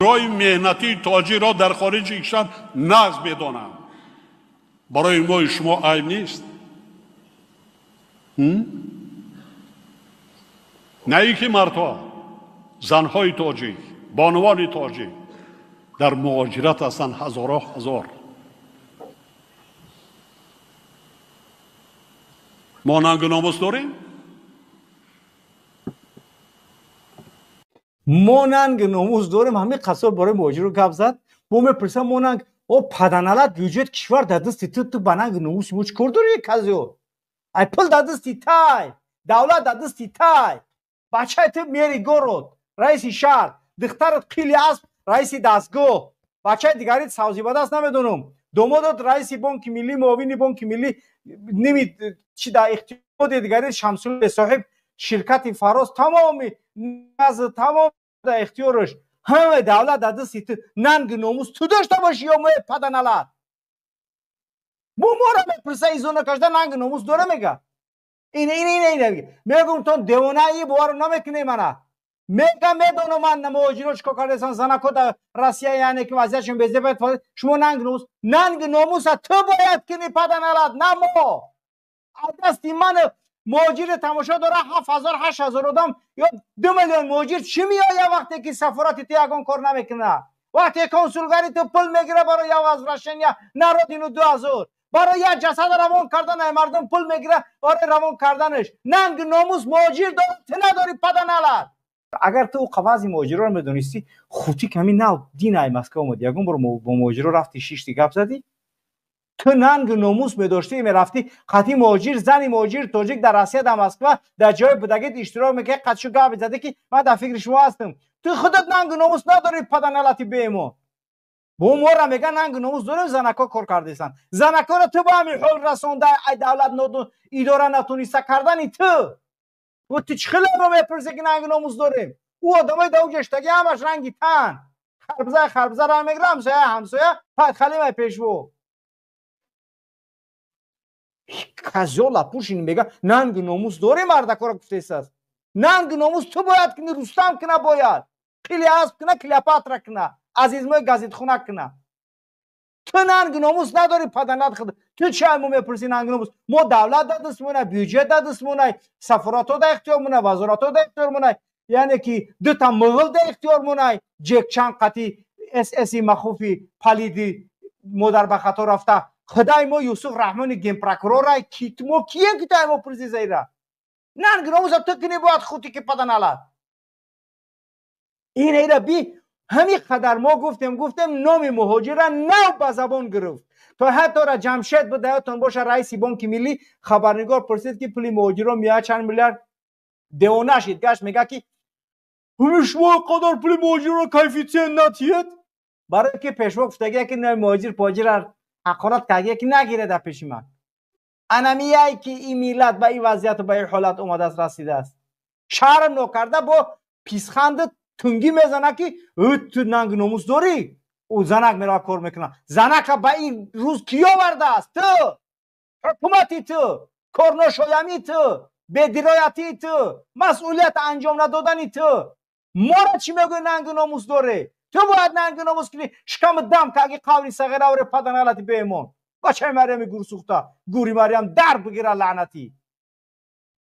رای مهنتی تاجی را در خارج ایشان نقض بدانم. برای ما شما عیب نیست. نه ای که مردها، زنهای تاجی، بانوان تاجی در مهاجرت هستند هزارها هزار. ما ننگ ناموس داریم؟ ما ننگ ناموس داریم. همین قصار برای مهاجر رو گپ زد. با میپرسم ما ننگ او پدنالت بودجت کشور در دستی تو با ننگ ناموس مو چیکار داری کازیو؟ ای پول در دستی تای، دولت در دستی تای، بچه تو میری گورود، رئیس شهر، دخترت خیلی اسب، رئیس دستگاه، بچه دیگری سازی بده است نمیدونم، دومادت رئیس بانک ملی، معاون بانک ملی، نمی چی در اختیار دیگری شمسون صاحب شرکت فراز تمامی از تمام در اختیارش. همه دولت در دستی تو. ننگ ناموس تو داشته باشی یا ما پدنالت؟ ما را میپرسه ایزونه کشده ننگ ناموس داره میگه. این میگه. میگم تو دیوانه ای بوار نمیکنی منه. میگم میدونم من مهاجرا چیکار کردن زنکو در روسیه یعنی که وضعیتشون بزه باید شما ننگ ناموس تو باید کنی پدنالت نه ما. دستی من مهاجر تماشا داره 7000 8000 آدم یا 2 میلیون مهاجر چی میآید وقتی که سفارت تی اگون کار نمیکنه؟ وقتی کنسولگری تو پول میگیره برای یا از رشنیا نرود اینو 2000 برای یک جسد روان کردن مردم پول میگیره برای روان کردنش. ننگ ناموس مهاجر داره تو نداری پدنالت. اگر تو قواز مهاجر رو میدونستی خوتی کمی نه دین ای مسکو اومد یگون برو با مهاجر رفتی شیشتی گپ زدی. تو ننگ ناموس می‌داشتی میرفتی خاطی مهاجر زنی مهاجر تاجیک در روسیه در مسکو در جای بودگیت اشتراک میکنی قدشو گپ زده که من در فکر شما هستم. تو خودت ننگ ناموس نداری پدنالتی به ما. با ما را میگن ننگ ناموس داریم زنکا کار کردیسن. زنکا رو تو با همین حال رسونده ای دولت اداره نتونسته کردن تو. و تو چه خیلی ما میپرسی که ننگ ناموس داریم؟ او آدمای دو گشتگی همش رنگی تن. خربزه را میگرم همسایه پد خلی پیشو. کازیولا پوشین میگه ننگ ناموس داری مردکا را گفته است. ننگ ناموس تو باید کنی رستم کنه باید خیلی اسب کنه کلیاپاترا کنه عزیز ما گازیت خونه کنه. تو ننگ ناموس نداری پدنالت خود. تو چه همو میپرسی ننگ ناموس؟ ما دولت در دستمونه، بودجه در دستمونه، سفارت ها در اختیارمونه، وزارت ها در اختیارمونه، یعنی که دو تا مغول در اختیارمونه. جک چند قطی اس مخوفی پلیدی مادر به خطا رفته. خدای ما یوسف رحمان گیم پروکورور کیت مو کیه که تایمو پرزی زیرا ننگ ناموس تو کنی باید خودی که پدنالت. این ایرا بی همین قدر ما گفتیم نام مهاجر نو به زبان گرفت. تا حتی را جمشید بود یادتون باشه رئیس بانک ملی خبرنگار پرسید که پول مهاجرا میاد چند میلیارد دیوانه شد گشت میگه که شما قدر پول مهاجرا کیفیت نتید برای که پیشوا گفتگی که نه مهاجر پاجر حقارت کردی که نگیره در پیش من. انا میای که این میلاد به این وضعیت و به این حالت اومده است رسیده است. شهر نوکرده با پیسخند تنگی میزنه که تو ننگ ناموس داری. او زنک میرا کار میکنه. زنک به این روز کی آورده است؟ تو حکومتی تو کارناشایمی تو بدرایتی تو مسئولیت انجام ندادنی تو. ما را چی میگه ننگ ناموس داره؟ تو باید ننگ ناموس کنی شکم دم که اگه قولی صغیره و پدنالتی بیمون بچه مریم گور سوخته گوری مریم در بگیره لعنتی.